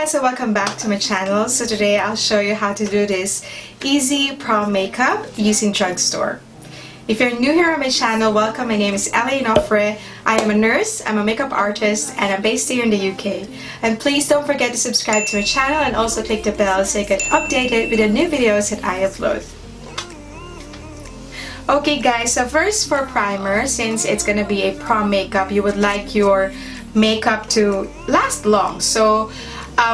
guys, and welcome back to my channel. So today I'll show you how to do this easy prom makeup using Drugstore. If you're new here on my channel, welcome. My name is Inofre. I am a nurse, I'm a makeup artist, and I'm based here in the UK. And please don't forget to subscribe to my channel and also click the bell so you get updated with the new videos that I upload. Okay guys, so first for primer, since it's gonna be a prom makeup, you would like your makeup to last long. So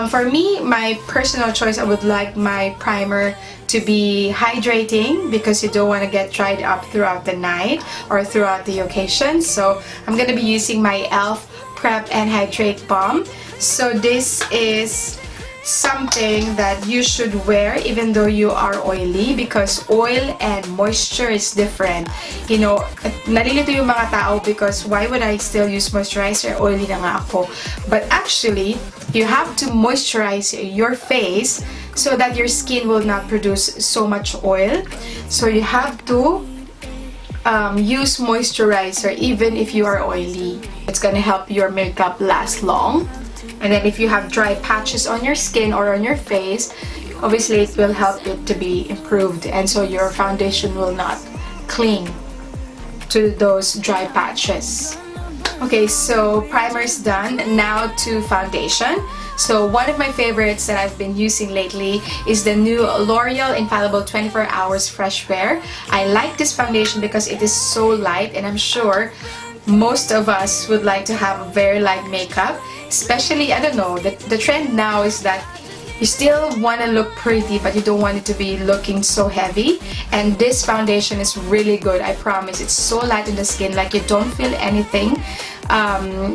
for me, my personal choice, I would like my primer to be hydrating because you don't want to get dried up throughout the night or throughout the occasion. So I'm going to be using my e.l.f. Prep and Hydrate Balm. So this is something that you should wear even though you are oily, because oil and moisture is different. You know, nalilito yung mga tao because why would I still use moisturizer? Oily na nga ako. But actually, you have to moisturize your face so that your skin will not produce so much oil. So you have to use moisturizer even if you are oily. It's gonna help your makeup last long. And then if you have dry patches on your skin or on your face, obviously it will help it to be improved, and so your foundation will not cling to those dry patches. Okay, so primer is done. Now to foundation. So one of my favorites that I've been using lately is the new Loreal Infallible 24 Hours Freshwear. I like this foundation because it is so light, and I'm sure most of us would like to have a very light makeup. Especially, I don't know, the trend now is that you still want to look pretty but you don't want it to be looking so heavy. And this foundation is really good, I promise. It's so light in the skin, like you don't feel anything.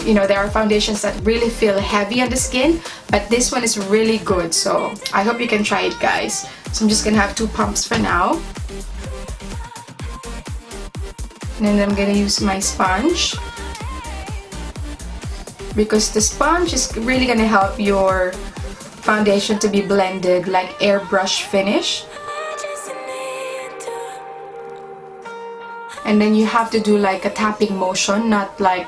You know, there are foundations that really feel heavy on the skin, but this one is really good. So I hope you can try it, guys. So I'm just gonna have 2 pumps for now. And then I'm gonna use my sponge, because the sponge is really gonna help your foundation to be blended, like airbrush finish. And then you have to do like a tapping motion, not like,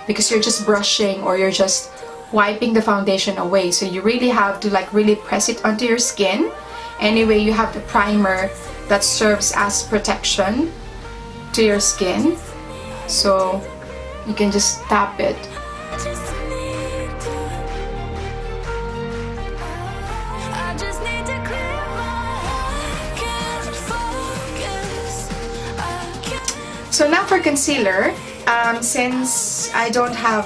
because you're just brushing or you're just wiping the foundation away. So you really have to like really press it onto your skin. Anyway, you have the primer that serves as protection to your skin. So you can just tap it. So now for concealer, since I don't have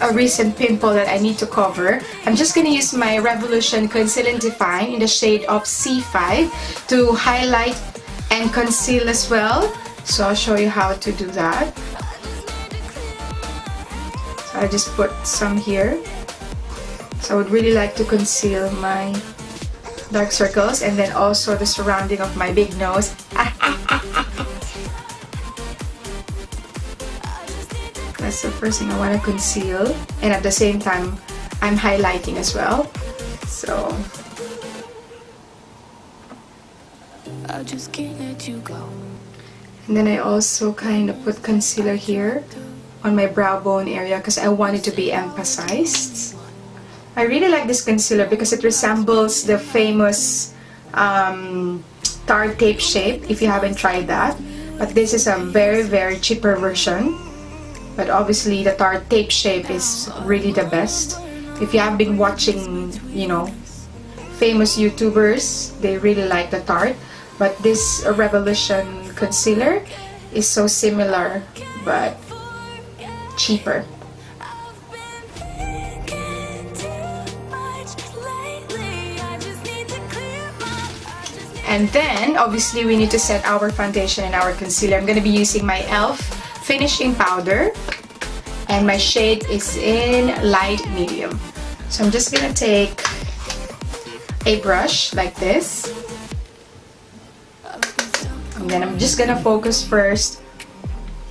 a recent pimple that I need to cover, I'm just going to use my Revolution Conceal and Define in the shade of C5 to highlight and conceal as well. So I'll show you how to do that. So I just put some here. So I would really like to conceal my dark circles and then also the surrounding of my big nose. That's the first thing I want to conceal, and at the same time I'm highlighting as well. So I just can't let you go. And then I also kind of put concealer here on my brow bone area because I want it to be emphasized. I really like this concealer because it resembles the famous Tarte tape shape, if you haven't tried that. But this is a very cheaper version. But obviously the Tarte tape shape is really the best. If you have been watching, you know, famous YouTubers, they really like the Tarte. But this Revolution concealer is so similar but cheaper. And then obviously we need to set our foundation and our concealer. I'm going to be using my e.l.f. finishing powder, and my shade is in light medium. So I'm just gonna take a brush like this, and then I'm just gonna focus first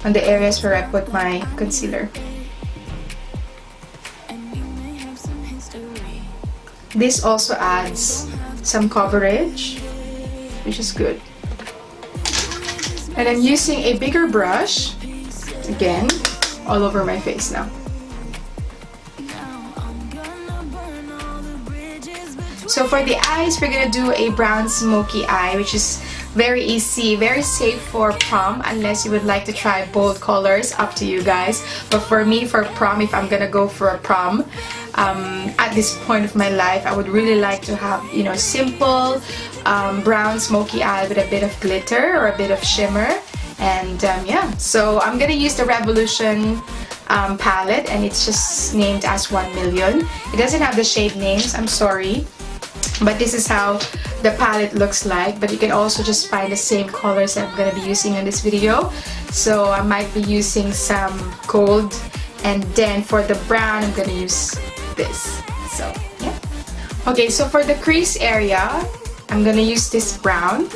on the areas where I put my concealer. This also adds some coverage, which is good. And I'm using a bigger brush, again, all over my face now. So for the eyes, we're gonna do a brown smoky eye, which is very easy, very safe for prom, unless you would like to try bold colors. Up to you guys. But for me, for prom, if I'm gonna go for a prom, at this point of my life, I would really like to have, you know, simple brown smoky eye with a bit of glitter or a bit of shimmer. And yeah, so I'm gonna use the Revolution palette, and it's just named as 1 Million. It doesn't have the shade names, I'm sorry, but this is how the palette looks like. But you can also just find the same colors that I'm gonna be using in this video. So I might be using some gold, and then for the brown, I'm gonna use this. So yeah. Okay, so for the crease area, I'm gonna use this brown.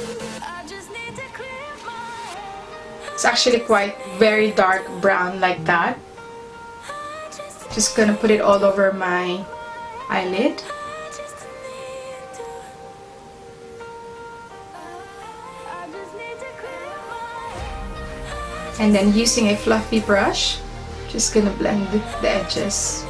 It's actually quite very dark brown like that. Just gonna put it all over my eyelid. And then using a fluffy brush, just gonna blend the edges.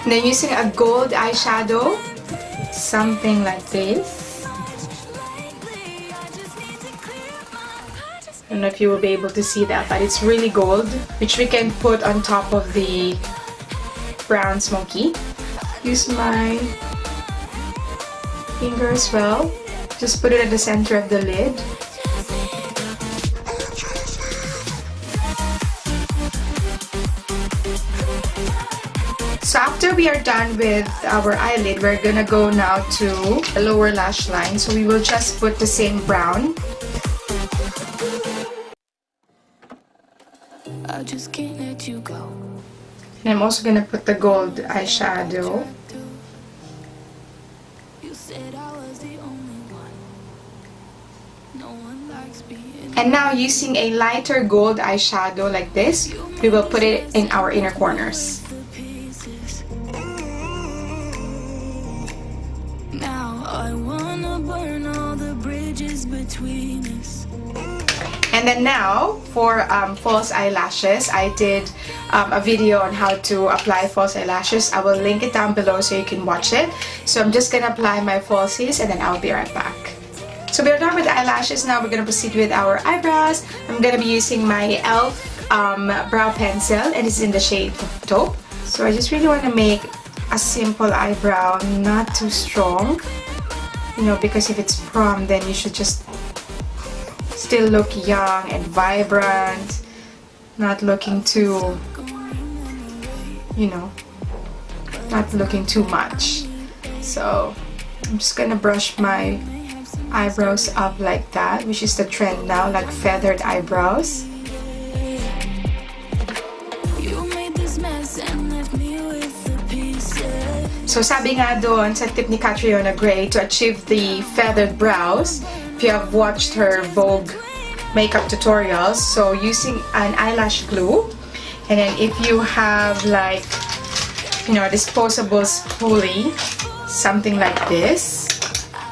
And then using a gold eyeshadow, something like this. I don't know if you will be able to see that, but it's really gold, which we can put on top of the brown smoky. Use my finger as well. Just put it at the center of the lid. So after we are done with our eyelid, we're gonna go now to the lower lash line. So we will just put the same brown. I just can't let you go. And I'm also gonna put the gold eyeshadow. And now using a lighter gold eyeshadow like this, we will put it in our inner corners. And then now for false eyelashes, I did a video on how to apply false eyelashes. I will link it down below so you can watch it. So I'm just gonna apply my falsies and then I'll be right back. So we're done with the eyelashes. Now we're gonna proceed with our eyebrows. I'm gonna be using my e.l.f. brow pencil, and it's in the shade Taupe. So I just really want to make a simple eyebrow, not too strong. You know, because if it's prom, then you should just still look young and vibrant, not looking too, you know, not looking too much. So I'm just gonna brush my eyebrows up like that, which is the trend now, like feathered eyebrows. So sabi nga doon sa tip ni Catriona Gray to achieve the feathered brows, if you have watched her Vogue makeup tutorials, so using an eyelash glue, and then if you have like, you know, a disposable spoolie, something like this,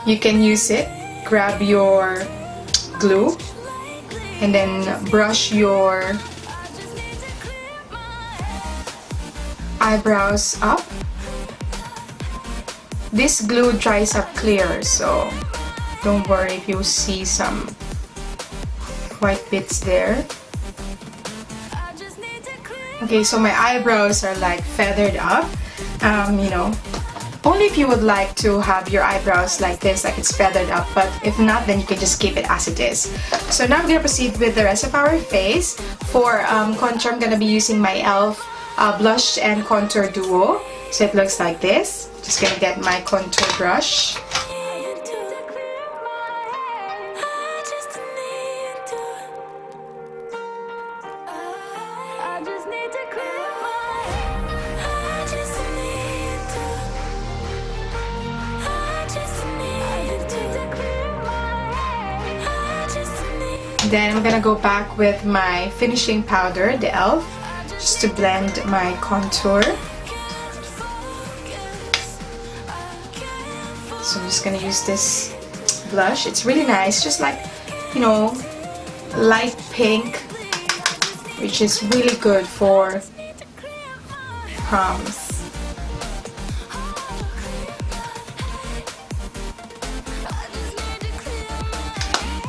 you can use it. Grab your glue and then brush your eyebrows up. This glue dries up clear, so don't worry if you see some white bits there. Okay, so my eyebrows are like feathered up. You know, only if you would like to have your eyebrows like this, like it's feathered up, but if not, then you can just keep it as it is. So now I'm gonna proceed with the rest of our face. For contour, I'm gonna be using my e.l.f. Blush and Contour Duo. So it looks like this. Just gonna get my contour brush. Then I'm gonna go back with my finishing powder, the e.l.f., just to blend my contour. So So I'm just gonna use this blush. It's really nice, just like, you know, light pink, which is really good for proms.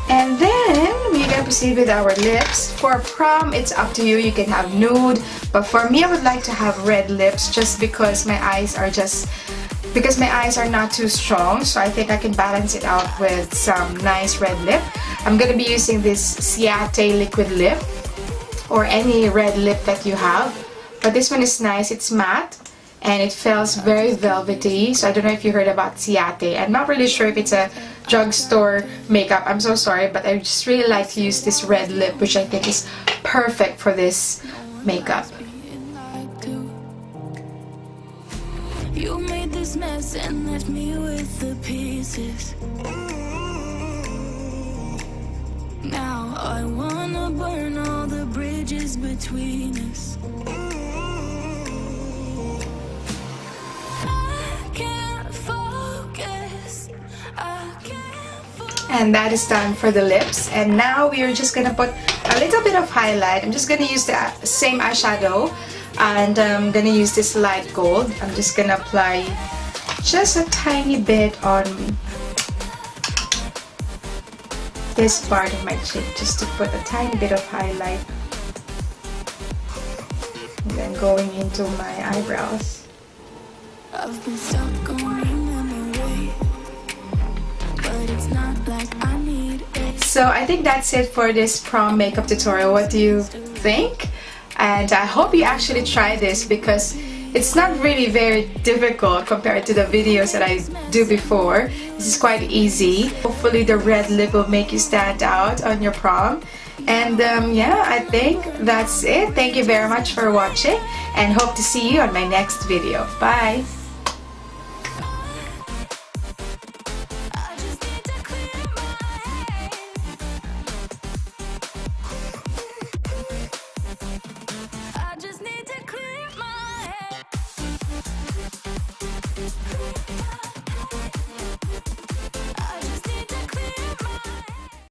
And then we're gonna proceed with our lips. For prom, it's up to you. You can have nude, but for me, I would like to have red lips just because my eyes are not too strong. So I think I can balance it out with some nice red lip. I'm gonna be using this Ciate liquid lip or any red lip that you have. But this one is nice. It's matte and it feels very velvety. So I don't know if you heard about Ciate. I'm not really sure if it's a drugstore makeup. I'm so sorry, but I just really like to use this red lip, which I think is perfect for this makeup. You made this mess and left me with the pieces. Now I wanna burn all the bridges between us. I can't focus. And that is done for the lips. And now we are just gonna put a little bit of highlight. I'm just gonna use the same eyeshadow, and I'm gonna use this light gold. I'm just gonna apply just a tiny bit on this part of my cheek, just to put a tiny bit of highlight, and then going into my eyebrows. I've been stuck on memory, but it's not like I need it. So I think that's it for this prom makeup tutorial. What do you think? And I hope you actually try this, because it's not really very difficult compared to the videos that I do before. This is quite easy. Hopefully the red lip will make you stand out on your prom. And yeah, I think that's it. Thank you very much for watching, and hope to see you on my next video. Bye!